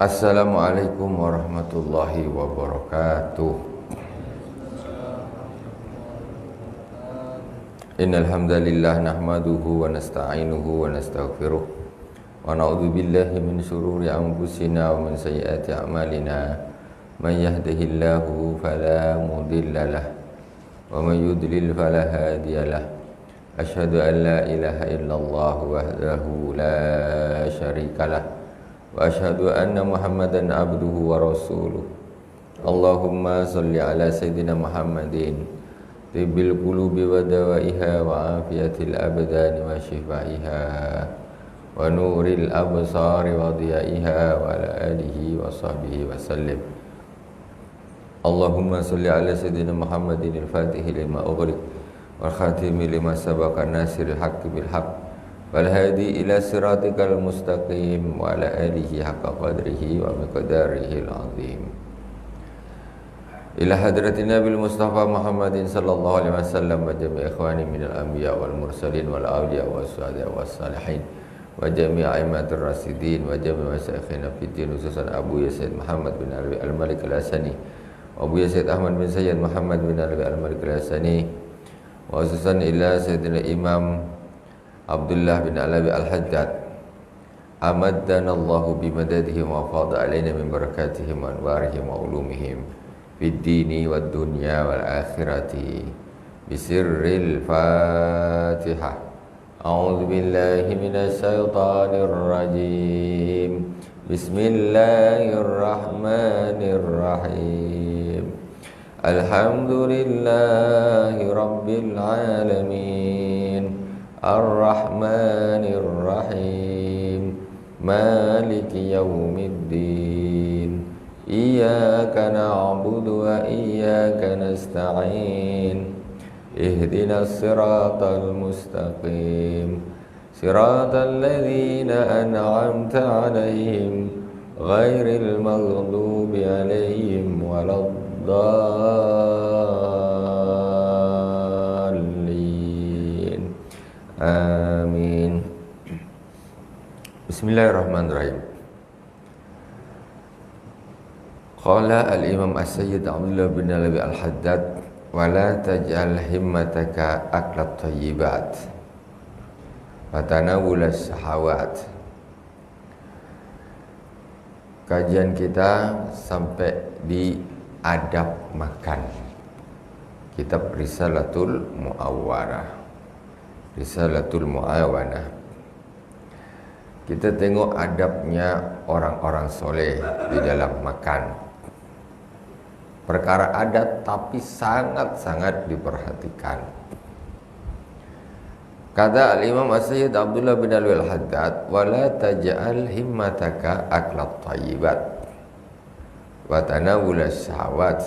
Assalamualaikum warahmatullahi wabarakatuh. Innal hamdalillah nahmaduhu wa nasta'inuhu wa nastaghfiruh wa na'udzu billahi min shururi anfusina wa min sayyiati a'malina. Man yahdihillahu fala mudilla lah wa man yudlil fala hadiyalah. Asyhadu an la ilaha illallah wahdahu la syarikalah wa asyhadu anna Muhammadan abduhu wa rasuluh. Allahumma salli ala sayyidina Muhammadin tibbil qulubi wa dawaiha wa afiyatil abdani wa shifaiha wa nuril absari wa diyaiha wa ala alihi wa sahbihi wa sallim. Allahumma salli ala sayyidina Muhammadin al-fatihi lima ughliq wal khatimi lima sabaqa nasiril haqqi bil haqq wal hadi ila siratikal mustaqim wa ala alihi haqqa qadrihi wa miqdarihi al-azim. Ila hadratin Nabil Mustafa Muhammadin sallallahu alaihi wasallam wa jami' ikhwani minal anbiya wal mursalin wal awliya was suhada was salihin wa jami' a'immatir rasidin wa jami' masyayikhina fid din, khususan Abu Yazid Muhammad bin Alwi al-Malik al-Hasani, Abu Yazid Ahmad bin Sayyid Muhammad bin Alwi al-Malik al-Hasani, wa khususan ila Sayyidina Imam Abdullah bin Alawi al-Haddad amaddana Allahu bimadadihim wa fadha alaina min barakatihim wa anwarihim wa ulumihim fid dini wad dunya wal akhirati bisirril Fatihah. A'udzu billahi minasy syaithanir rajim. Bismillahirrahmanirrahim. Alhamdulillahi rabbil alamin. Ar-Rahmanir Rahim. Maliki yaumiddin. Iyyaka na'budu wa iyyaka nasta'in. Ihdinas siratal mustaqim. Siratal ladzina an'amta 'alaihim ghairil maghdubi 'alaihim waladdallin. Amin. Bismillahirrahmanirrahim. Qala al-Imam As-Sayyid Abdullah bin Alawi al-Haddad wa la taj'al himmataka aklat thayyibat wa tanawulas syahawat. Kajian kita sampai di adab makan. Kitab Risalatul Mu'awwarah, Risalatul Mu'awanah. Kita tengok adabnya orang-orang soleh di dalam makan. Perkara adat tapi sangat-sangat diperhatikan. Kata al-Imam As-Sayyid Abdullah bin Alwi al-Haddad, wa la taj'al himmataka aklat thayyibat wa tanawulas syahawat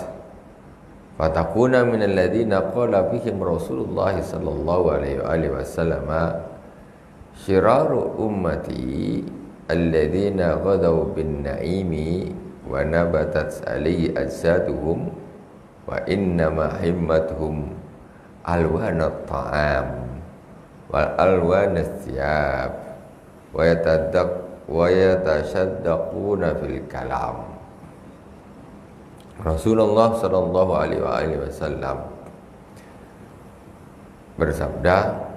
fatakuna minal ladzina qala fihim Rasulullah sallallahu alaihi wasallam syiraru ummati alladzina ghadaw bin na'imi wa nabatat alaihi ajsaduhum wa innama himmatuhum alwanat ta'am wal alwanas thiyab wa yatashaddaquna fil kalam. Rasulullah sallallahu alaihi wasallam bersabda,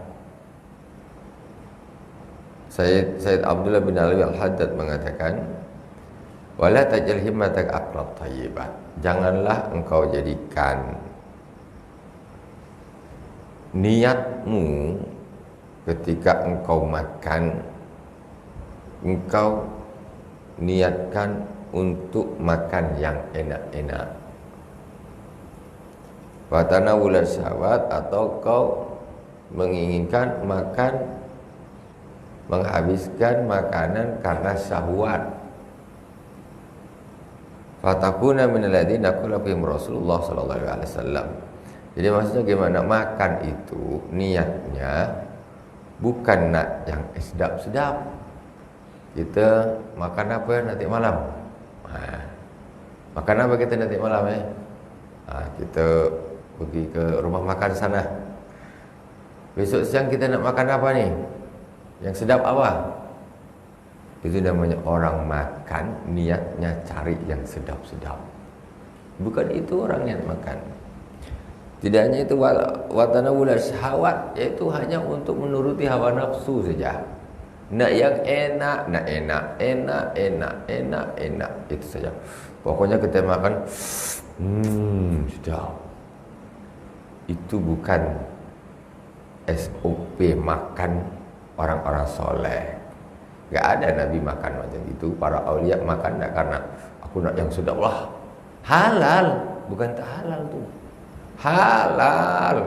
Sayyid Abdullah bin Alawi al-Haddad mengatakan, wala taj'al himmatak aqlat thayyibat. Janganlah engkau jadikan niatmu ketika engkau makan, engkau niatkan untuk makan yang enak-enak. Wa tanawulas syahwat, atau kau menginginkan makan, menghabiskan makanan karena syahwat. Fatakuna minal ladzina qala fihim Rasulullah sallallahu alaihi wasallam. Jadi maksudnya gimana? Makan itu niatnya bukan nak yang sedap-sedap. Kita makan apa ya nanti malam? Makan apa kita nanti malam ya? Kita pergi ke rumah makan sana. Besok siang kita nak makan apa nih? Yang sedap apa? Itu namanya orang makan niatnya cari yang sedap-sedap. Bukan itu orang niat makan. Tidak hanya itu, watanawul syahwat, yaitu hanya untuk menuruti hawa nafsu saja. Nak yang enak, itu saja. Pokoknya kita makan, sedap. Itu bukan SOP makan orang-orang soleh. Gak ada Nabi makan macam itu. Para aulia makan tidak karena aku nak yang sedap lah. Halal, bukan tak halal tuh. Halal.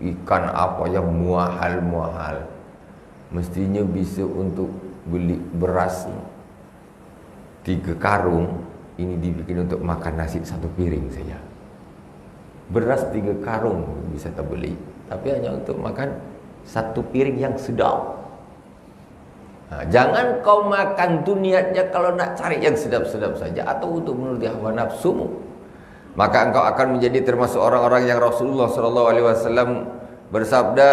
Ikan apa yang muahal, mestinya bisa untuk beli beras 3 karung. Ini dibikin untuk makan nasi 1 piring saja. Beras 3 karung bisa terbeli, tapi hanya untuk makan 1 piring yang sedap. Nah, jangan kau makan tuh niatnya kalau nak cari yang sedap-sedap saja atau untuk menuruti hawa nafsumu. Maka engkau akan menjadi termasuk orang-orang yang Rasulullah SAW bersabda,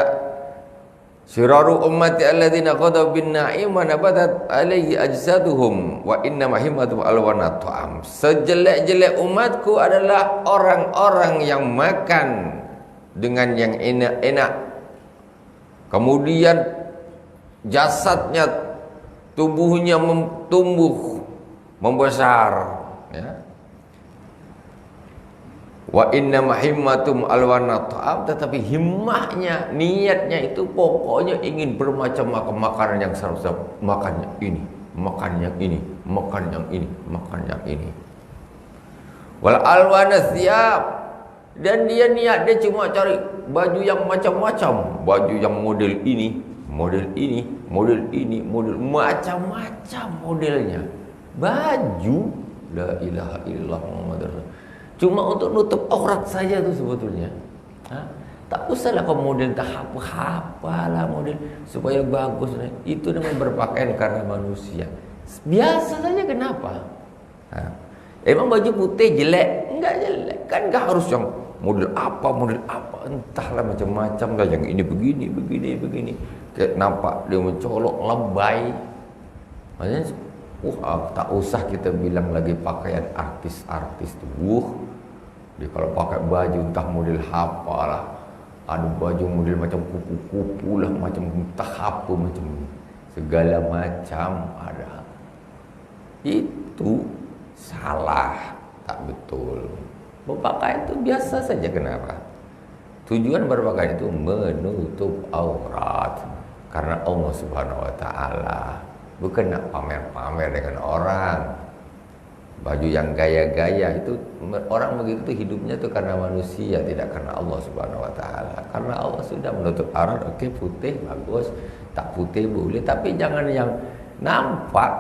"Syiraru ummati alladzina qadaw bin na'im wa nabatat alaihi ajsaduhum wa inna mahimmatu alwana ta'am." Sejelek-jelek umatku adalah orang-orang yang makan dengan yang enak-enak, kemudian jasadnya, tubuhnya tumbuh membesar, ya. Wa inna mahimmatum alwana ta'am, tetapi himmahnya, niatnya itu pokoknya ingin bermacam-macam makanan yang sedap, makan yang ini, makan yang ini, makan yang ini, makan yang ini. Wal alwana thiyab, dan dia niat dia cuma cari baju yang macam-macam, baju yang model ini, model ini, model ini, model macam-macam modelnya. Baju, la ilaha illallah Muhammadur Rasul, cuma untuk nutup aurat saja tuh sebetulnya. Tak usahlah kau model tak apa-apalah model supaya bagus. Itu namanya berpakaian karena manusia. Biasa saja, kenapa? Emang baju putih jelek? Enggak jelek. Kan enggak harus yang model apa, entahlah macam-macam lah, yang ini begini. Kayak nampak dia mencolok, lebay. Makanya tak usah kita bilang lagi pakaian artis-artis tuh. Dia kalau pakai baju entah model apa lah, ada baju model macam kupu-kupu lah, macam entah apa, macam segala macam ada. Itu salah, tak betul. Berpakaian itu biasa saja. Kenapa? Tujuan berpakaian itu menutup aurat karena Allah Subhanahu wa taala, bukan nak pamer-pamer dengan orang. Baju yang gaya-gaya itu, orang begitu tuh hidupnya tuh karena manusia, tidak karena Allah Subhanahu wa taala. Karena Allah sudah menutup aurat, oke, putih bagus, tak putih boleh, tapi jangan yang nampak.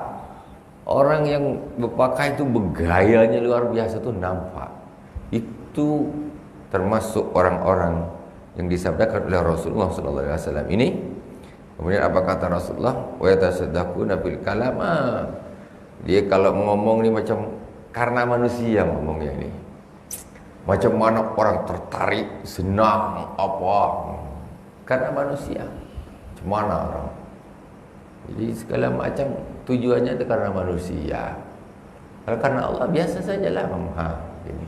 Orang yang berpakaian itu bergayanya luar biasa tuh nampak. Itu termasuk orang-orang yang disabdakan oleh Rasulullah sallallahu alaihi wasallam ini. Kemudian apa kata Rasulullah? Wa yatasaddaquna bil kalama. Dia kalau ngomong ni macam karena manusia ngomongnya ini. Macam mana orang tertarik, senang apa? Karena manusia. Macam mana orang? Jadi segala macam tujuannya itu karena manusia. Kalau karena Allah biasa sajalah, ini.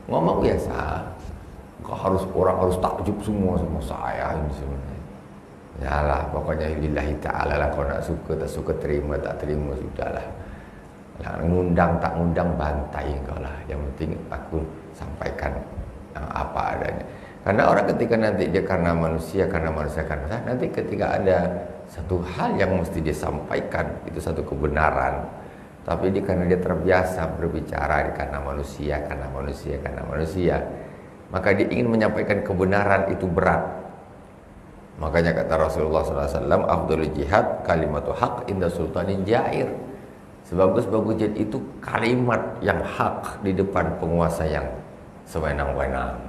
Ngomong biasa. Orang harus takjub semua sama saya ini sebenarnya. Yalah, pokoknya lillahi ta'ala lah. Kau nak suka, tak suka, terima, tak terima, sudahlah. Ngundang, tak ngundang, bantai kau lah. Yang penting aku sampaikan apa adanya. Karena orang ketika nanti dia karena manusia, nanti ketika ada satu hal yang mesti dia sampaikan, itu satu kebenaran. Tapi dia karena dia terbiasa berbicara karena manusia, maka dia ingin menyampaikan kebenaran itu berat. Makanya kata Rasulullah SAW, afdhalul jihad kalimatu haq inda sultanin jair. Sebagus-bagus jihad itu kalimat yang hak di depan penguasa yang sewenang-wenang.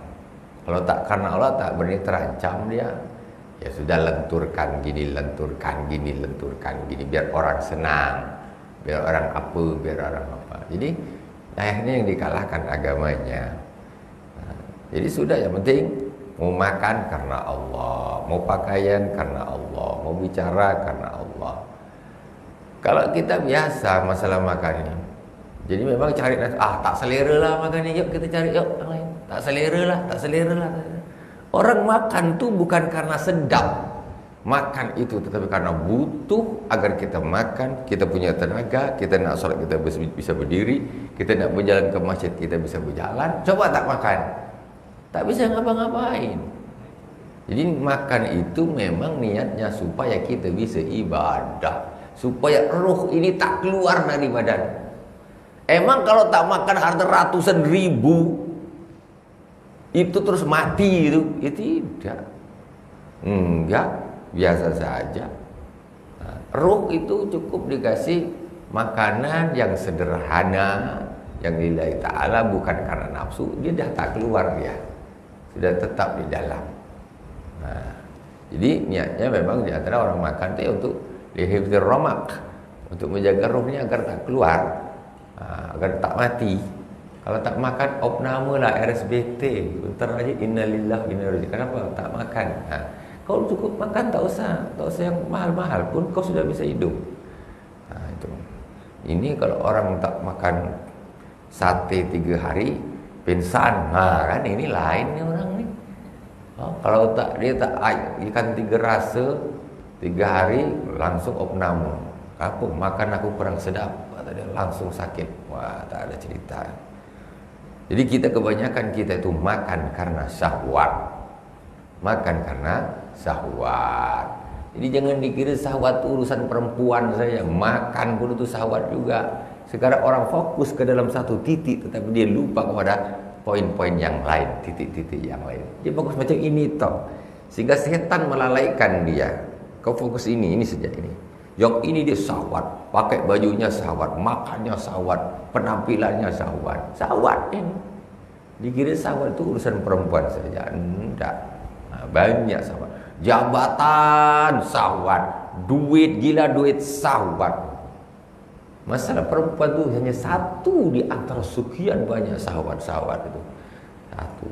Kalau tak karena Allah, tak berani terancam dia. Ya sudah, lenturkan gini, biar orang senang, biar orang apa. Jadi akhirnya yang dikalahkan agamanya. Jadi sudah, yang penting mau makan karena Allah, mau pakaian karena Allah, mau bicara karena Allah. Kalau kita biasa masalah makan ini, jadi memang cari tak selera lah makan ini, yuk kita cari yuk yang lain. Tak selera lah. Orang makan tuh bukan karena sedap. Makan itu tetapi karena butuh agar kita makan, kita punya tenaga, kita nak sholat kita bisa berdiri, kita nak berjalan ke masjid kita bisa berjalan. Coba tak makan, tak bisa ngapa-ngapain. Jadi makan itu memang niatnya supaya kita bisa ibadah, supaya roh ini tak keluar dari badan. Emang kalau tak makan harta ratusan ribu itu terus mati itu? Ya tidak. Enggak, biasa saja. Nah, ruh itu cukup dikasih makanan yang sederhana, yang lillahi ta'ala, bukan karena nafsu. Dia dah tak keluar dia, sudah tetap di dalam. Nah, jadi niatnya memang di antara orang makan itu untuk lihifdzir ramak, untuk menjaga ruhnya agar tak keluar, agar tak mati. Kalau tak makan opname lah RSBT, bentar lagi innalillahi wa inna ilaihi raji'un. Kenapa tak makan? Kau cukup makan, tak usah yang mahal-mahal pun kau sudah bisa hidup. Nah, itu. Ini kalau orang tak makan sate 3 hari pingsan, kan ini lain nih orang nih. Kalau dia tak ikan 3 rasa 3 hari langsung opname. Apa? Makan aku kurang sedap, kata dia, langsung sakit. Wah, tak ada cerita. Jadi kebanyakan kita itu makan karena syahwat. Makan karena syahwat. Jadi jangan dikira syahwat urusan perempuan saja. Makan pun itu syahwat juga. Sekarang orang fokus ke dalam satu titik, tetapi dia lupa kepada poin-poin yang lain, titik-titik yang lain. Dia fokus macam ini toh, sehingga setan melalaikan dia. Kau fokus ini saja ini. Yang ini dia syahwat, pakai bajunya syahwat, makannya syahwat, penampilannya syahwat. Syahwat ini. Dikira syahwat itu urusan perempuan saja. Enggak. Banyak syahwat. Jabatan syahwat, duit syahwat. Masalah perempuan itu hanya satu di antara sekian banyak syahwat-syahwat itu. Satu.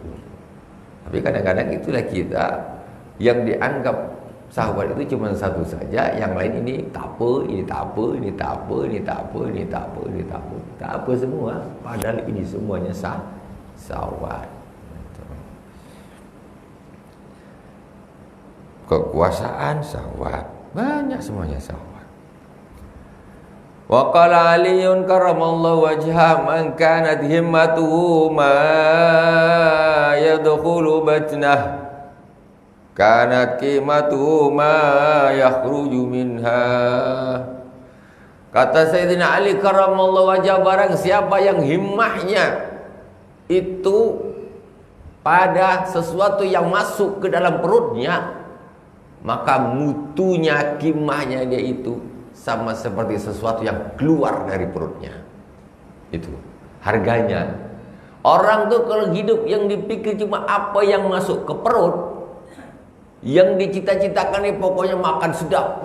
Tapi kadang-kadang itulah kita yang dianggap syahwat itu cuma satu saja, yang lain ini tak apa, ini tak apa, ini tak apa, ini tak apa, ini tak apa, ini tak apa. Tak apa semua, padahal ini semuanya syahwat. Kekuasaan syahwat, banyak semuanya syahwat. Wa qala Aliun karamallahu wajhah man kanat himmatuhu ma yadkhulu batnah kanat qimatuhu ma yakhruju minha. Kata Sayyidina Ali karamallahu wajhah, barang siapa yang himmahnya itu pada sesuatu yang masuk ke dalam perutnya, maka mutunya, kimahnya dia itu sama seperti sesuatu yang keluar dari perutnya. Itu harganya. Orang tuh kalau hidup yang dipikir cuma apa yang masuk ke perut, yang dicita-citakan ini pokoknya makan sedap,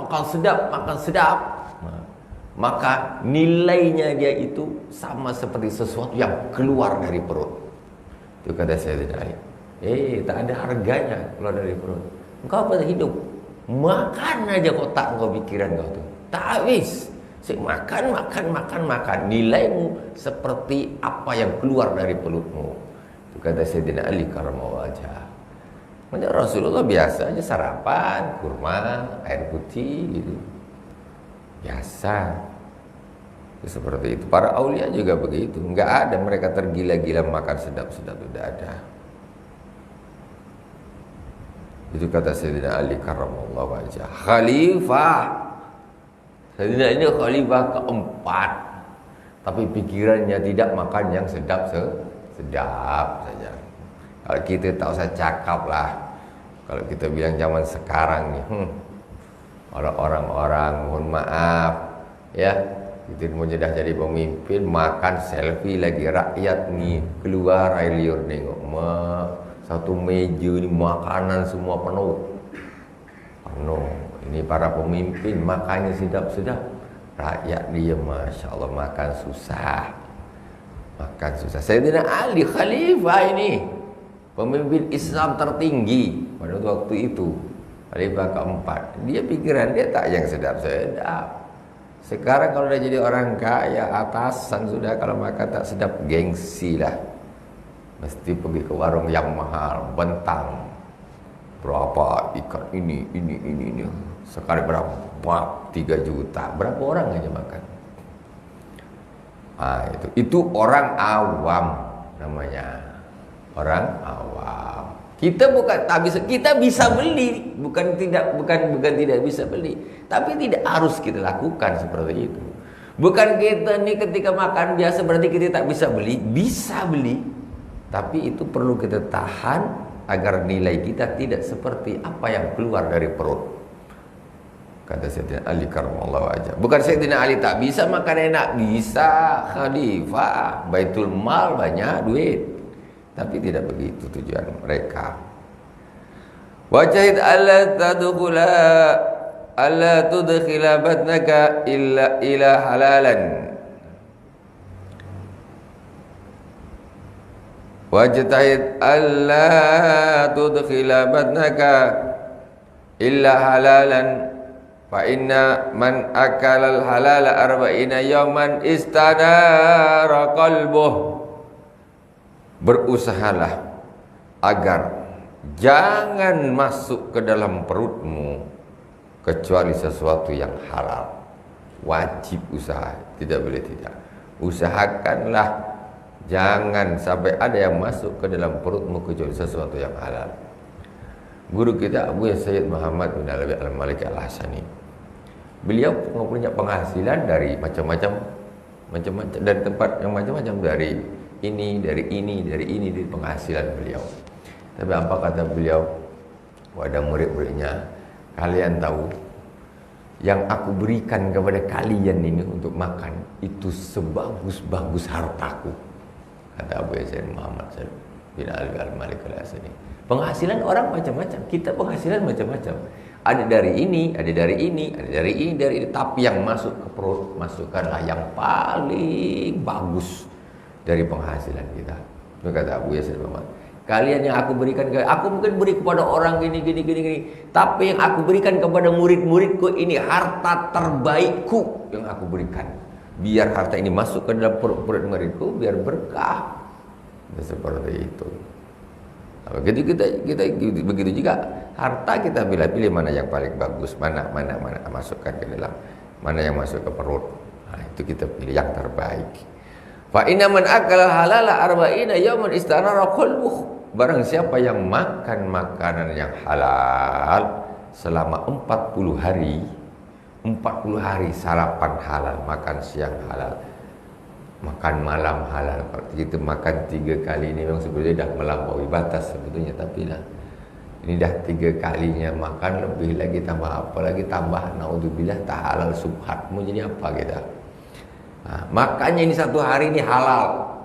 maka nilainya dia itu sama seperti sesuatu yang keluar dari perut. Itu kata Sayyidina Ali. Tak ada harganya keluar dari perut. Engkau pada hidup, makan aja kotak engkau, pikiran kau tuh tak habis. Makan. Nilaimu seperti apa yang keluar dari perutmu. Itu kata Sayyidina Ali karamallahu wajhah. Macam Rasulullah biasa aja sarapan, kurma, air putih gitu. Biasa. Itu seperti itu. Para aulia juga begitu. Enggak ada mereka tergila-gila makan sedap-sedap, tidak ada. Itu kata Sayyidina Ali karramallahu wajhah. Khalifah. Sayyidina ini khalifah keempat. Tapi pikirannya tidak makan yang sedap saja. Kalau kita tak usah cakap lah. Kalau kita bilang zaman sekarang nih, orang-orang mohon maaf ya, kita sudah jadi pemimpin, makan selfie lagi rakyat nih, keluar air liur nengok satu meja ini makanan semua penuh. Ini para pemimpin makannya sedap-sedap, rakyat dia masya Allah makan susah. Sayyidina Ali khalifah ini, pemimpin Islam tertinggi pada waktu itu, khalifah keempat. Dia pikiran dia tak yang sedap-sedap. Sekarang kalau udah jadi orang kaya, atasan sudah, kalau makan tak sedap, gengsi lah. Mesti pergi ke warung yang mahal, bentang. Berapa ikan ini. Sekali berapa? 3 juta. Berapa orang aja makan? Ah, itu orang awam namanya. Orang awam. Kita bukan tak bisa, kita bisa beli, bukan tidak bisa beli, tapi tidak harus kita lakukan seperti itu. Bukan kita nih ketika makan biasa berarti kita tak bisa beli, tapi itu perlu kita tahan agar nilai kita tidak seperti apa yang keluar dari perut. Kata Sayyidina Ali karramallahu wajhah. Bukan Sayyidina Ali tak bisa makan enak, bisa, khalifah, baitul mal banyak duit. Tapi tidak begitu tujuan mereka. Wajahid alla tudkhila batnaka illa halalan. Wajahid alla tudkhila batnaka illa halalan. Fa inna man akala al-halala arba'ina yawman istanara qalbuh. Berusahalah agar jangan masuk ke dalam perutmu kecuali sesuatu yang halal. Wajib usaha, tidak boleh tidak. Usahakanlah jangan sampai ada yang masuk ke dalam perutmu kecuali sesuatu yang halal. Guru kita Abu Sayyid Muhammad bin Alawi Al-Maliki Al-Hasani, beliau punya penghasilan dari macam-macam dari tempat yang macam-macam, dari penghasilan beliau. Tapi apa kata beliau kepada murid-muridnya, kalian tahu yang aku berikan kepada kalian ini untuk makan itu sebagus-bagus hartaku, kata Abu Sayyid Muhammad bin Alawi Al-Maliki Al-Hasani. Penghasilan orang macam-macam, kita penghasilan macam-macam. Ada dari ini, tapi yang masuk ke perut, masukkanlah yang paling bagus dari penghasilan kita. Itu kata Abu Sayyid Muhammad. Kalian yang aku berikan, aku mungkin beri kepada orang gini, tapi yang aku berikan kepada murid-muridku ini harta terbaikku yang aku berikan. Biar harta ini masuk ke dalam perut muridku, biar berkah. Seperti itu. Begitu juga harta kita pilih mana yang paling bagus, mana masukkan ke dalam, mana yang masuk ke perut. Nah, itu kita pilih yang terbaik. Fa inna man akala halala arba'ina yawman istanara qalbuh. Barang siapa yang makan makanan yang halal selama 40 hari sarapan halal, makan siang halal, makan malam halal. Kalau kita makan 3 kali ini memang sebetulnya dah melampaui batas sebetulnya, tapi dah ini dah 3 kalinya makan, lebih lagi tambah apa lagi, tambah naudzubillah tak halal subhat. Mau jadi apa kita? Nah, makanya ini 1 hari ini halal,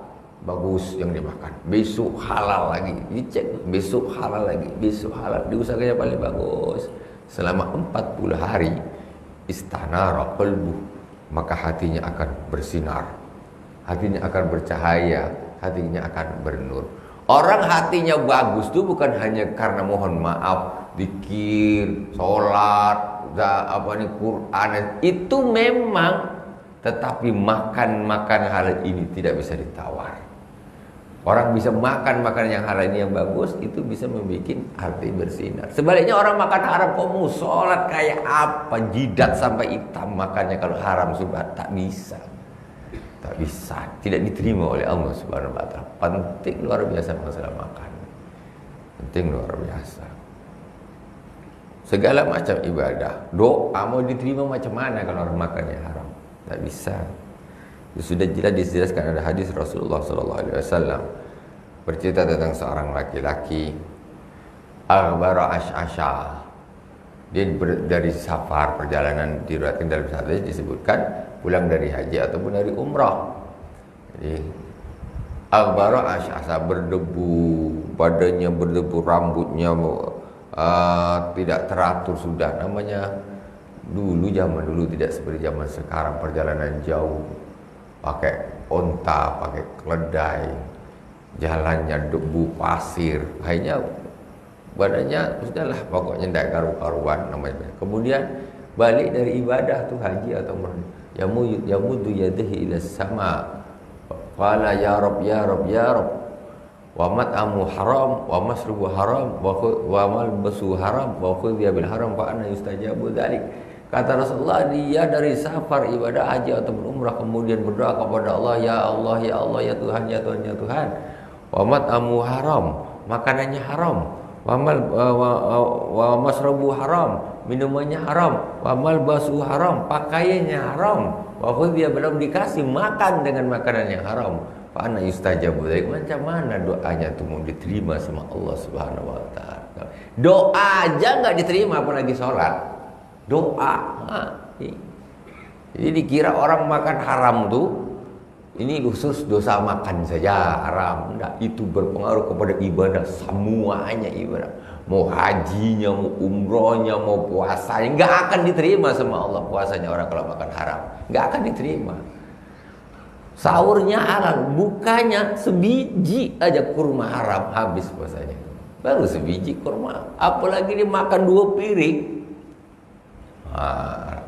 bagus yang dimakan. Besok halal lagi, dicek. Besok halal lagi, besok halal. Diusahakannya paling bagus. Selama 40 hari istanara qalbu, maka hatinya akan bersinar, hatinya akan bercahaya, hatinya akan bernur. Orang hatinya bagus itu bukan hanya karena mohon maaf zikir, sholat, Quran, itu memang. Tetapi makan halal ini tidak bisa ditawar. Orang bisa makan makanan yang halal ini yang bagus, itu bisa membuat hati bersinar. Sebaliknya orang makan haram, kok mau sholat kayak apa, jidat sampai hitam makannya, kalau haram subhat tak bisa. Tak bisa, tidak diterima oleh Allah Subhanahu wa taala. Penting luar biasa masalah makan. Penting luar biasa. Segala macam ibadah, doa mau diterima macam mana kalau orang makannya haram? Tak bisa. Itu sudah jelas dijelaskan, ada hadis Rasulullah SAW bercerita tentang seorang laki-laki aghbara ash'asha. Dia dari safar, perjalanan, diriwayatkan dalam hadis disebutkan pulang dari haji ataupun dari umrah. Jadi aghbara ash'asha, berdebu, badannya berdebu, rambutnya tidak teratur sudah. Namanya zaman dulu tidak seperti zaman sekarang, perjalanan jauh, pakai onta, pakai keledai, jalannya debu, pasir, akhirnya badannya sudahlah, pokoknya tidak karu-karuan namanya. Kemudian balik dari ibadah tuh haji atau umrah. Yamuddu yadihi ila sama. Qala ya Rabb ya Rabb ya Rabb. Wa mat'amu haram wa masrubu haram wa malbasu haram wa khudhiya bil haram fa anna yustajabu dzalik. Kata Rasulullah, dia dari safar ibadah haji atau umrah kemudian berdoa kepada Allah, ya Allah ya Allah ya Tuhan ya Tuhan ya Tuhan. Wa mat'amu haram, makanannya haram. Wa masrabu haram, minumannya haram. Wa malbasu haram, pakaiannya haram. Wa khudhiya belum dikasih makan dengan makanan yang haram. Fa anna yustajabu dzalik. Macam mana doanya itu mau diterima sama Allah Subhanahu wa taala? Doa aja enggak diterima apalagi salat. Doa. Jadi dikira orang makan haram tuh ini khusus dosa makan saja haram. Enggak, itu berpengaruh kepada ibadah, semuanya ibadah. Mau hajinya, mau umrohnya, mau puasanya, enggak akan diterima sama Allah puasanya orang kalau makan haram. Enggak akan diterima. Sahurnya halal, bukanya sebiji aja kurma haram, habis puasanya. Baru sebiji kurma, apalagi dia makan 2 piring.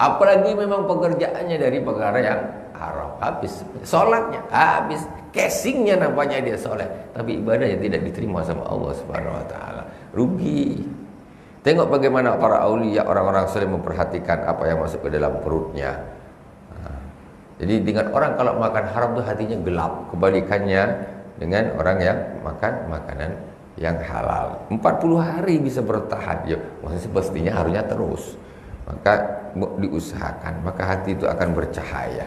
Apalagi memang pekerjaannya dari perkara yang haram, habis. Sholatnya habis, casingnya nampaknya dia sholat, tapi ibadahnya tidak diterima sama Allah Subhanahu wa taala. Rugi. Tengok bagaimana para aulia, orang-orang saleh memperhatikan apa yang masuk ke dalam perutnya. Jadi dengan orang kalau makan haram tuh hatinya gelap. Kebalikannya dengan orang yang makan makanan yang halal. 40 hari bisa bertahan. Ya, maksudnya semestinya harusnya terus. Maka diusahakan, maka hati itu akan bercahaya.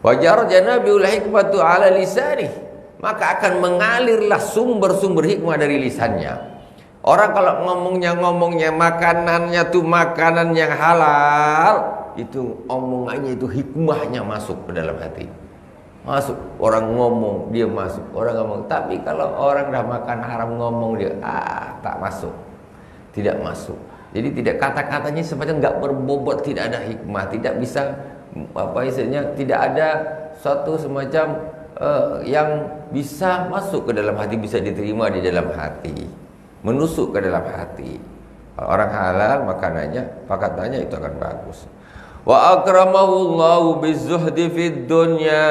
Wajar janabiul hikmatu ala lisani, maka akan mengalirlah sumber-sumber hikmah dari lisannya. Orang kalau ngomongnya makanannya tuh makanan yang halal, itu omongannya itu hikmahnya masuk ke dalam hati. Masuk, orang ngomong dia masuk, orang ngomong. Tapi kalau orang dah makan haram ngomong dia tak masuk. Tidak masuk. Jadi tidak, kata-katanya semacam enggak berbobot, tidak ada hikmah, tidak bisa apa istilahnya, tidak ada suatu semacam yang bisa masuk ke dalam hati, bisa diterima di dalam hati, menusuk ke dalam hati. Kalau orang halal makanannya, pakatannya itu akan bagus. Wa akramahullahu bizuhdi fid dunya,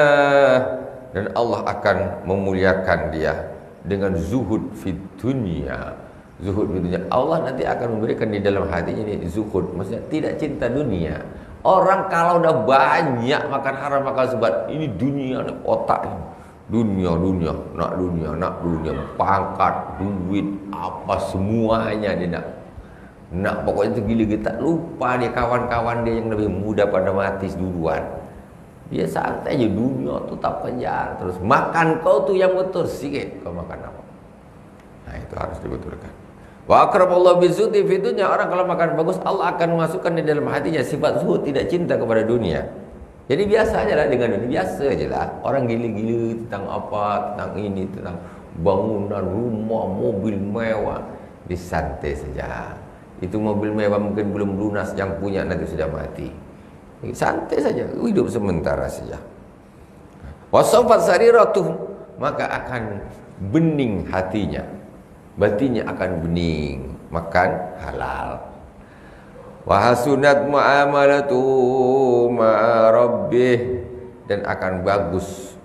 dan Allah akan memuliakan dia dengan zuhud fid dunya. Zuhud fid dunya, Allah nanti akan memberikan di dalam hatinya ini zuhud, maksudnya tidak cinta dunia. Orang kalau udah banyak makan haram, makan sebat, ini dunia, otaknya dunia, nak dunia, pangkat, duit, apa semuanya dia nak pokoknya itu gila, kita lupa dia kawan-kawan dia yang lebih muda pada mati duluan. Dia santai aja, dunia tuh tak kejar, terus makan kau tuh yang betul sikit, kau makan apa? Nah itu harus dibetulkan. Wa akramallahu bizuhdi fi dunya, orang kalau makan bagus Allah akan memasukkan di dalam hatinya sifat zuhud, tidak cinta kepada dunia. Jadi biasa aja lah dengan dunia, biasa aja lah. Orang gila-gila tentang apa, tentang ini, tentang bangunan, rumah, mobil mewah, disantai saja. Itu mobil mewah mungkin belum lunas, yang punya nanti sudah mati. Santai saja, hidup sementara saja. Wasafat sariratuh, maka akan bening hatinya, batinnya akan bening, makan halal. Wa hasunat muamalatu ma'a rabbih, dan akan bagus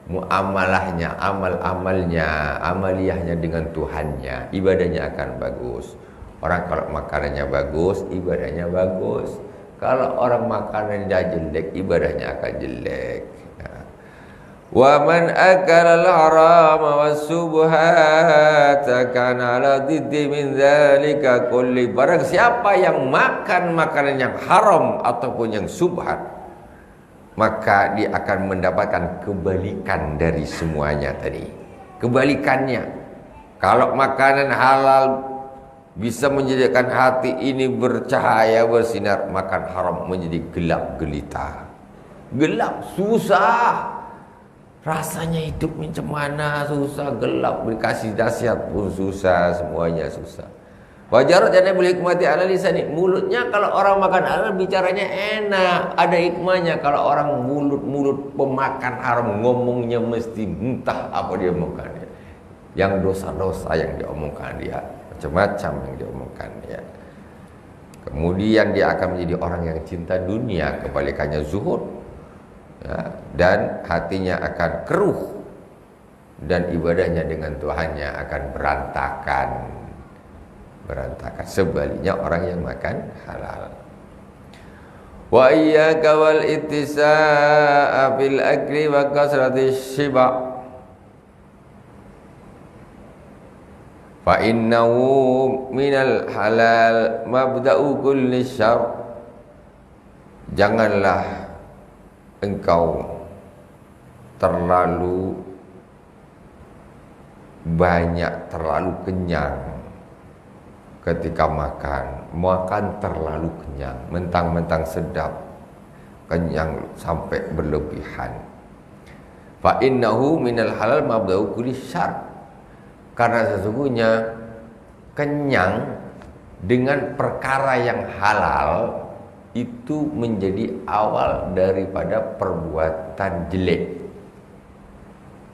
muamalahnya, amal-amalnya, amaliyahnya dengan Tuhannya, ibadahnya akan bagus. Orang kalau makanannya bagus, ibadahnya bagus. Kalau orang makanannya jelek, ibadahnya akan jelek. Wa man akala al-harama was-subhata kana ala diddi min dzalika kulli. Barang siapa yang makan makanan yang haram ataupun yang subhat, maka dia akan mendapatkan kebalikan dari semuanya tadi. Kebalikannya, kalau makanan halal bisa menjadikan hati ini bercahaya, bersinar, makan haram menjadi gelap gelita. Gelap, susah. Rasanya hidup macam mana, susah, gelap, dikasih nasihat pun susah, semuanya susah. Wajar jangan boleh hikmati ala lisani. Mulutnya kalau orang makan halal bicaranya enak, ada hikmahnya. Kalau orang mulut pemakan haram ngomongnya mesti entah apa dia omongkan dia. Yang dosa-dosa yang diomongkan dia, macam-macam yang diomongkan dia. Kemudian dia akan menjadi orang yang cinta dunia, kebalikannya zuhud, ya, dan hatinya akan keruh, dan ibadahnya dengan Tuhannya akan berantakan. Sebaliknya orang yang makan halal. Wa iyyaka wal ittisa'a fil akli wa kasrati shiba. Fa innahu minal halal mabda'u kulli syarr. Janganlah engkau terlalu banyak, terlalu kenyang ketika makan terlalu kenyang, mentang-mentang sedap, kenyang sampai berlebihan. Fa innahu minal halal mabda'u kulli syarr. Karena sesungguhnya kenyang dengan perkara yang halal itu menjadi awal daripada perbuatan jelek.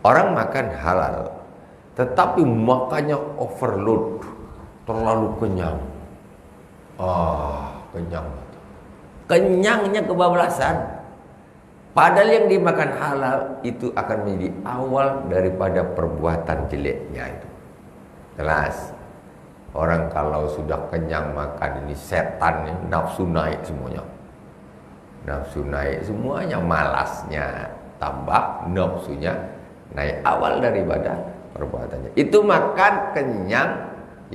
Orang makan halal, tetapi makannya overload, terlalu kenyang. Kenyang. Kenyangnya kebablasan. Padahal yang dimakan halal itu akan menjadi awal daripada perbuatan jeleknya itu. Jelas. Orang kalau sudah kenyang makan ini setan, nafsu naik semuanya. Nafsu naik semuanya, malasnya tambah, nafsunya naik, awal daripada perbuatannya. Itu makan kenyang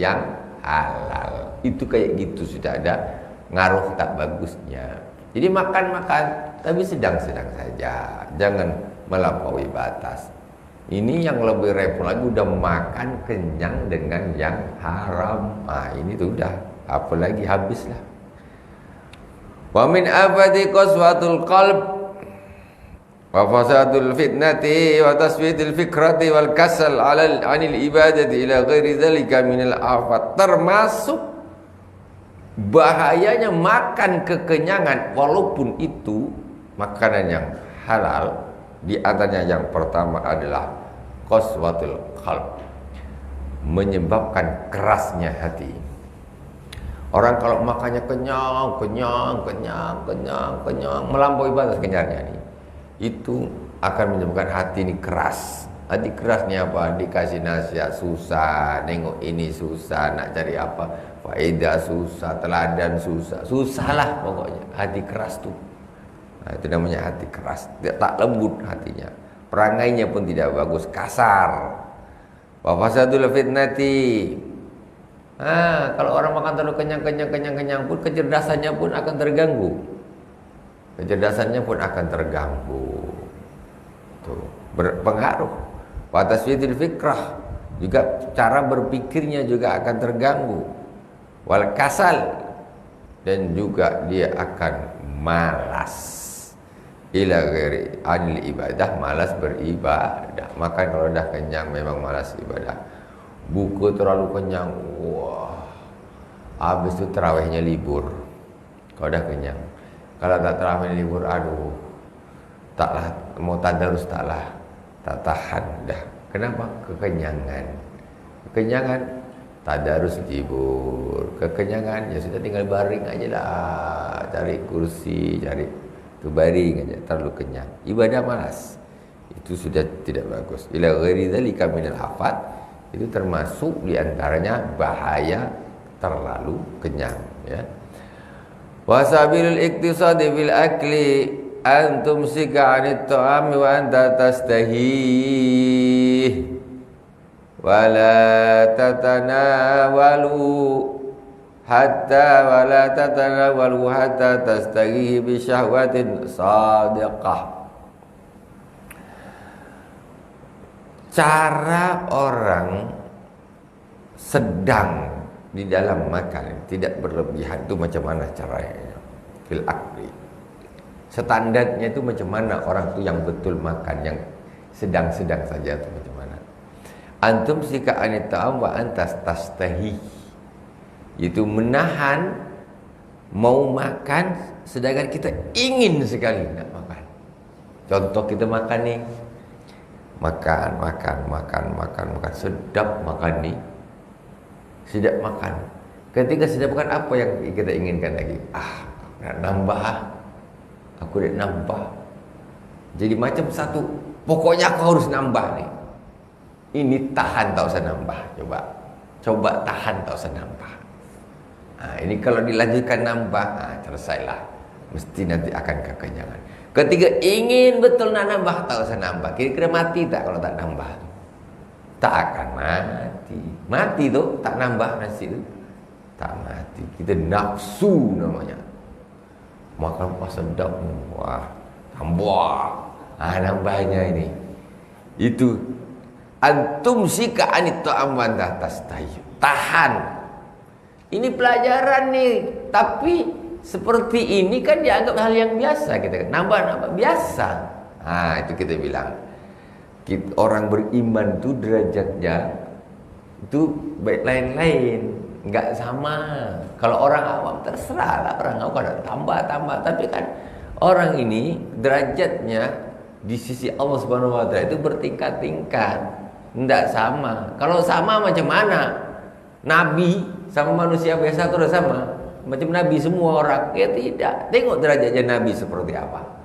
yang halal. Itu kayak gitu, sudah ada ngaruh tak bagusnya. Jadi makan-makan tapi sedang-sedang saja, jangan melampaui batas. Ini yang lebih repot lagi, udah makan kenyang dengan yang haram. Ini tuh udah, apalagi habislah. Wa min afati qaswatul qalb wa fasadul fitnati wa tasfitil fikrati wal kasal 'anil ibadati ila ghairi dzalika minal afat. Termasuk bahayanya makan kekenyangan, walaupun itu makanan yang halal. Di antaranya yang pertama adalah qaswatul qalb, menyebabkan kerasnya hati. Orang kalau makannya kenyang, melampaui batas kenyangnya nih, itu akan menyebabkan hati ini keras. Hati kerasnya apa? Dikasih nasihat susah, nengok ini susah, nak cari apa faedah susah, teladan susah lah pokoknya. Hati keras tuh. Itu namanya hati keras, tak lembut hatinya. Perangainya pun tidak bagus, kasar. Wa fasadul fitnati. Kalau orang makan terlalu kenyang pun kecerdasannya pun akan terganggu. Kecerdasannya pun akan terganggu. Tuh, berpengaruh. Wa tasfiyatil fikrah, juga cara berpikirnya juga akan terganggu. Wal kasal, dan juga dia akan malas. Ila ghairi anil ibadah, malas beribadah. Maka kalau dah kenyang memang malas ibadah. Buku terlalu kenyang, habis itu terawihnya libur. Kalau dah kenyang. Kalau tak terawihnya libur, taklah, mau tadarus taklah, tak tahan dah. Kenapa? Kekenyangan tadarus libur. Kekenyangan ya sudah tinggal baring aja lah, cari kursi, cari baring aja, terlalu kenyang. Ibadah malas, itu sudah tidak bagus. Ila ghairi dzalika minal afat, itu termasuk diantaranya bahaya terlalu kenyang, ya. Wasabilul iktisadi fil akli an tumsika 'anit ta'ami wa anta tastahi wa la tatanawalu hatta tastaghihi bi syahwatin sadiqah. Cara orang sedang di dalam makan, tidak berlebihan, itu macam mana caranya? Fil akli, standarnya itu macam mana orang itu yang betul makan, yang sedang-sedang saja itu macam mana? Antum sika anit ta'am wa antas tastahi, itu menahan mau makan sedangkan kita ingin sekali nak makan. Contoh kita makan nih, makan, sedap makan nih, sedap makan. Ketika sudah bukan apa yang kita inginkan lagi. Nak nambah. Aku nak nambah. Jadi macam satu. Pokoknya aku harus nambah nih. Ini tahan tak usah nambah. Coba tahan tak usah nambah. Ini kalau dilanjutkan nambah, selesailah. Mesti nanti akan kekenyangan. Ketika ingin betul nak nambah, tak usah nambah. Kira-kira mati tak kalau tak nambah? Tak akan mati. Mati tu tak nambah nasi tu. Tak mati. Kita nafsu namanya. Makan pas sedap. Wah, tambah. Nambahnya ini. Itu antum sika anit ta'am wa tastahi. Tahan. Ini pelajaran nih, tapi seperti ini kan dianggap hal yang biasa kita. Nambah biasa. Itu kita bilang. Orang beriman itu derajatnya itu baik lain-lain, enggak sama. Kalau orang awam terserah lah, orang awam kan tambah, tapi kan orang ini derajatnya di sisi Allah Subhanahu wa taala itu bertingkat-tingkat, enggak sama. Kalau sama macam mana? Nabi sama manusia biasa itu udah sama. Macam Nabi semua orang, ya tidak. Tengok derajatnya Nabi seperti apa.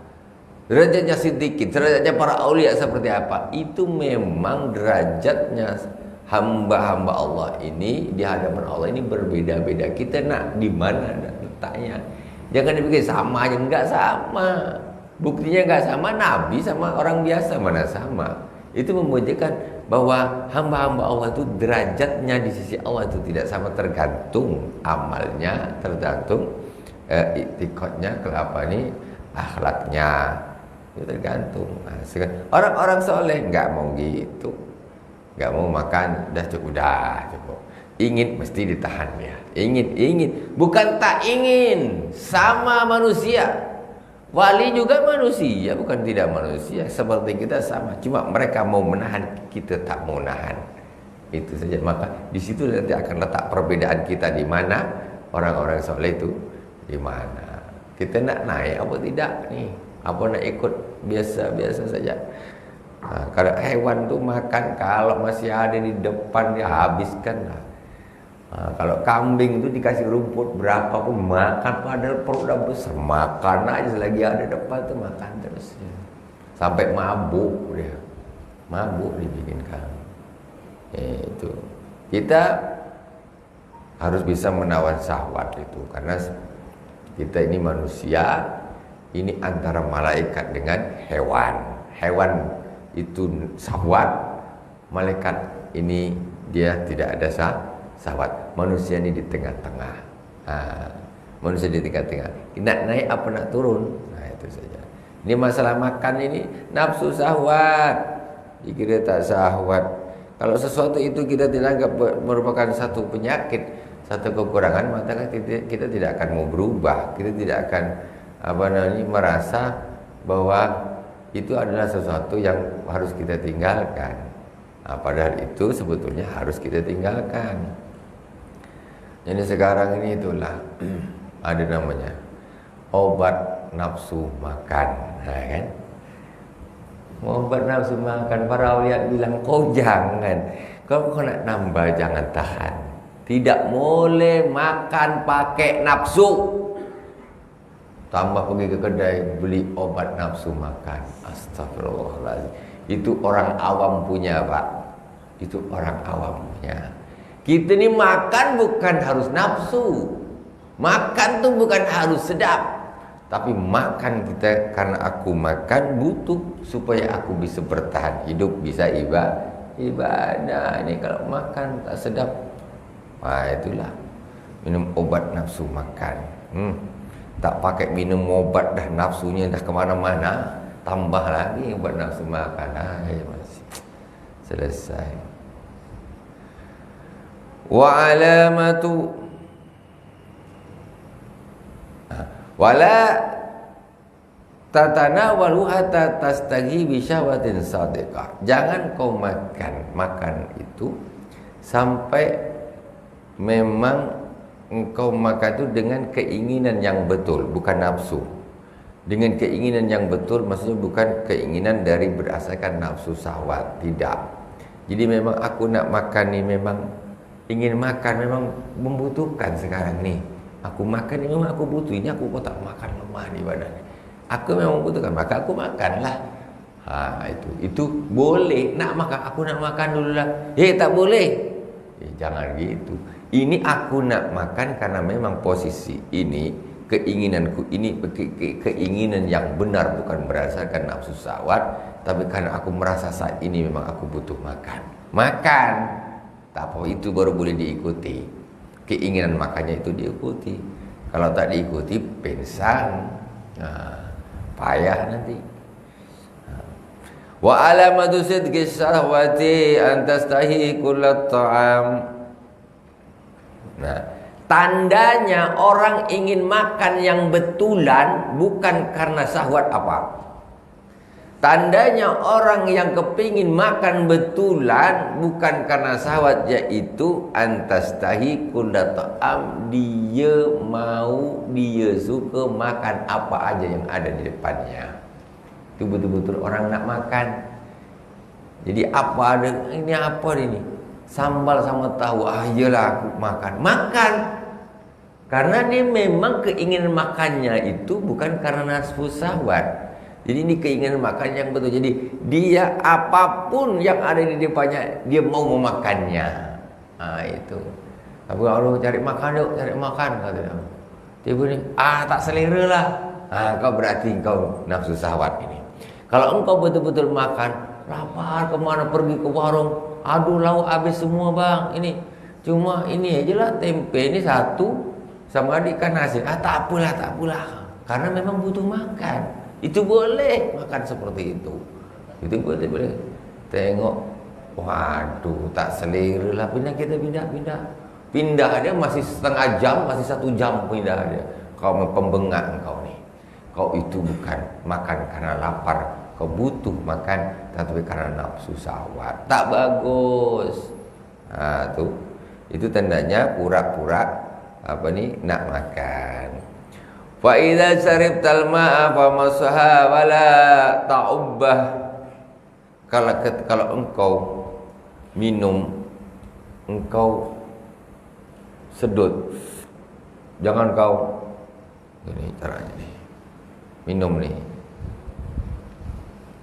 Derajatnya Siddiqin, derajatnya para aulia seperti apa. Itu memang derajatnya hamba-hamba Allah ini di hadapan Allah ini berbeda-beda. Kita nak di mana letaknya. Jangan dipikir sama aja, enggak sama. Buktinya enggak sama, Nabi sama orang biasa mana sama. Itu membuktikan bahwa hamba-hamba Allah itu derajatnya di sisi Allah itu tidak sama, tergantung amalnya, tergantung iktikadnya, akhlaknya. Itu tergantung. Orang-orang soleh enggak mau gitu. Enggak mau makan, dah cukup. Ingin mesti ditahan ya. Ingin. Bukan tak ingin, sama manusia. Wali juga manusia, bukan tidak manusia. Seperti kita sama. Cuma mereka mau menahan, kita tak mau nahan. Itu saja. Maka di situ nanti akan letak perbedaan kita di mana orang-orang soleh itu di mana. Kita nak naik apa tidak nih? Apa nak ikut biasa-biasa saja. Kalau hewan tu makan, kalau masih ada di depan dia habiskan lah. Kalau kambing tu dikasih rumput berapa pun makan, padahal perut dah besar, makan aja selagi ada depan tu makan terus. Sampai mabuk dia. Mabuk dibikinkan. Itu. Kita harus bisa menawan syahwat itu, karena kita ini manusia. Ini antara malaikat dengan hewan. Hewan itu syahwat, malaikat ini dia tidak ada syahwat. Manusia ini di tengah-tengah. Manusia di tengah-tengah. Nak naik apa nak turun? Itu saja. Ini masalah makan ini nafsu syahwat. Dikira tak syahwat. Kalau sesuatu itu kita tidak anggap merupakan satu penyakit, satu kekurangan, maka kita tidak akan mau berubah. Kita tidak akan merasa bahwa itu adalah sesuatu yang harus kita tinggalkan. Padahal itu sebetulnya harus kita tinggalkan. Jadi sekarang ini itulah ada namanya obat nafsu makan, kan? Obat nafsu makan, para awliya bilang kau jangan, kau nak nambah jangan tahan. Tidak boleh makan pakai nafsu. Tambah pergi ke kedai beli obat nafsu makan. Astagfirullahaladzim. Itu orang awam punya, Pak. Itu orang awam punya. Kita ni makan bukan harus nafsu. Makan tu bukan harus sedap. Tapi makan kita karena aku makan butuh supaya aku bisa bertahan hidup, bisa ibadah. Ini kalau makan tak sedap, itulah minum obat nafsu makan. Tak pakai minum obat dah nafsunya dah kemana-mana, tambah lagi obat nafsu makan. Selesai. Wa alamatu wala tatanawalu hatta tastaghi bi syahwatin sadiqah. Jangan kau makan itu sampai memang engkau makan itu dengan keinginan yang betul, bukan nafsu. Dengan keinginan yang betul maksudnya bukan keinginan dari berdasarkan nafsu syahwat, tidak. Jadi memang aku nak makan ni memang ingin makan memang membutuhkan sekarang nih. Aku makan ini memang aku butuh, ini aku kok tak makan lemah di badan. Aku memang membutuhkan, maka aku makanlah. Itu boleh. Nak makan, aku nak makan dulu lah. Tak boleh. Jangan gitu. Ini aku nak makan karena memang posisi ini, keinginanku ini keinginan yang benar, bukan berdasarkan nafsu syahwat, tapi karena aku merasa saat ini memang aku butuh makan. Makan. Tak apa, itu baru boleh diikuti. Keinginan makannya itu diikuti. Kalau tak diikuti, pingsan. Payah nanti. Wa alamatu sidqi syahwati an tastahi kullat ta'am. Nah, tandanya orang ingin makan yang betulan bukan karena syahwat apa. Tandanya orang yang kepingin makan betulan bukan karena syahwat, yaitu antastahi kullat ta'am, dia mau, dia suka makan apa aja yang ada di depannya. Itu betul-betul orang nak makan. Jadi apa ada, ini apa ini? Sambal sama tahu, iyalah aku makan. Makan. Karena dia memang keinginan makannya itu bukan karena nafsu syahwat. Jadi ini keinginan makan yang betul. Jadi dia apapun yang ada di depannya, dia mau memakannya. Itu. Tapi kalau cari makan yuk, cari makan katanya. Tiba ni, tak selera lah. Kau berarti kau nafsu syahwat ini. Kalau engkau betul-betul makan, lapar kemana, pergi ke warung, aduh lauk habis semua bang, ini cuma ini aja lah, tempe ini satu sama ikan asin. Tak apalah, karena memang butuh makan. Itu boleh makan seperti itu. Itu boleh. Tengok, waduh tak selera lah, kita pindah dia masih setengah jam, masih 1 jam pindah dia. Kau pembengak engkau nih. Kau itu bukan makan karena lapar, kau butuh makan tapi karena nafsu syahwat. Tak bagus. Tuh. Itu tandanya pura-pura nak makan. Fa idza syaribtal ma'a famasaha wala ta'ubbah. Kalau engkau minum, engkau sedut. Jangan kau ini caranya nih. Minum nih.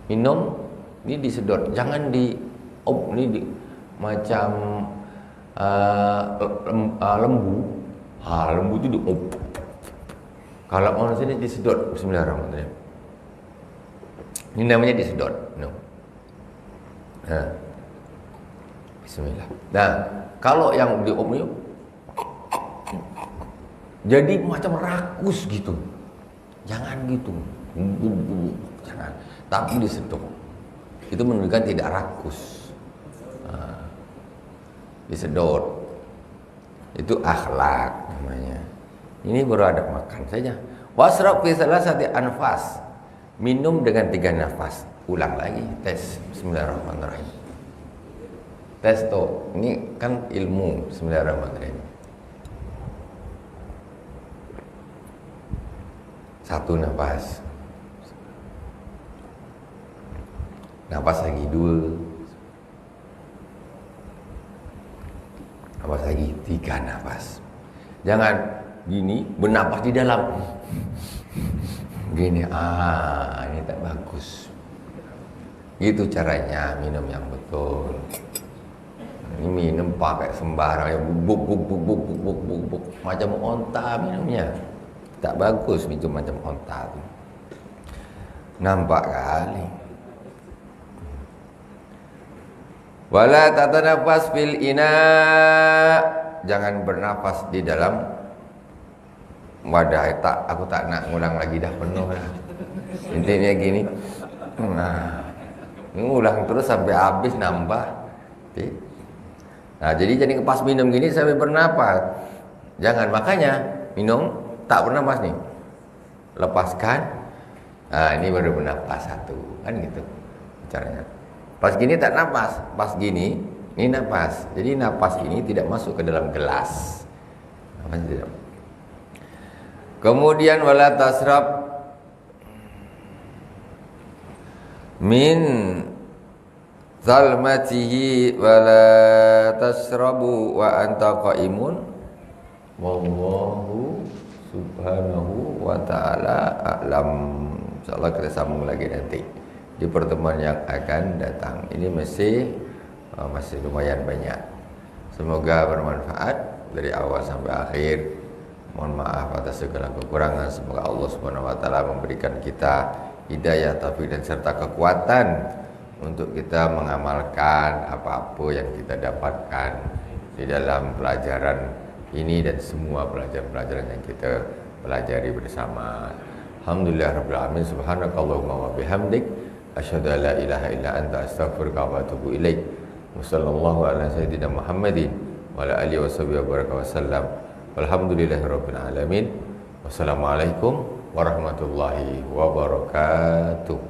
Minum ini disedot, jangan macam lembu. Lembu itu kalau orang sini disedot. Bismillahirrahmanirrahim. Ini namanya disedot. Bismillah. Nah, kalau yang diom jadi macam rakus gitu. Jangan gitu. Jangan. Tapi disedot. Itu menunjukkan tidak rakus. Disedot. Itu akhlak namanya. Ini baru ada makan saja. Wasrab fi salasati anfas. Minum dengan 3 nafas. Ulang lagi, tes. Bismillahirrahmanirrahim. Tes tuh. Ini kan ilmu. Bismillahirrahmanirrahim. 1 nafas. Nafas lagi 2. Nafas lagi 3 nafas. Jangan gini bernapas di dalam. Gini, ini tak bagus. Itu caranya minum yang betul. Ini minum pakai sembarang ya, buk macam onta minumnya. Tak bagus minum macam onta tu. Nampak kali. Wala tatanafas fil ina. Jangan bernafas di dalam wadah. Aku tak nak ngulang lagi, dah penuh dah. Intinya gini. Ini ulang terus sampai habis, nambah. Nah, jadi pas minum gini sampai bernapas. Jangan, makanya minum tak bernapas nih. Lepaskan. Ini baru bernapas 1. Kan gitu caranya. Pas gini tak napas, pas gini ini napas. Jadi napas ini tidak masuk ke dalam gelas. Tidak. Kemudian wala tasrab min zalmatihi wa la tasrabu wa anta qaimun wallahu subhanahu wa ta'ala a'lam. InsyaAllah kita sambung lagi nanti di pertemuan yang akan datang. Ini masih lumayan banyak. Semoga bermanfaat dari awal sampai akhir. Mohon maaf atas segala kekurangan. Semoga Allah Subhanahu wa taala memberikan kita hidayah, taufik dan serta kekuatan untuk kita mengamalkan apa-apa yang kita dapatkan di dalam pelajaran ini dan semua pelajaran-pelajaran yang kita pelajari bersama. Alhamdulillah rabbil alamin. Subhanakallahumma wa bihamdik asyhadu an la ilaha illa anta astaghfiruka wa atubu ilaik. Wassallallahu ala sayyidina Muhammadin wa ala alihi washabihi wa baraka wasallam. Walhamdulillahirabbil alamin. Wassalamualaikum warahmatullahi wabarakatuh.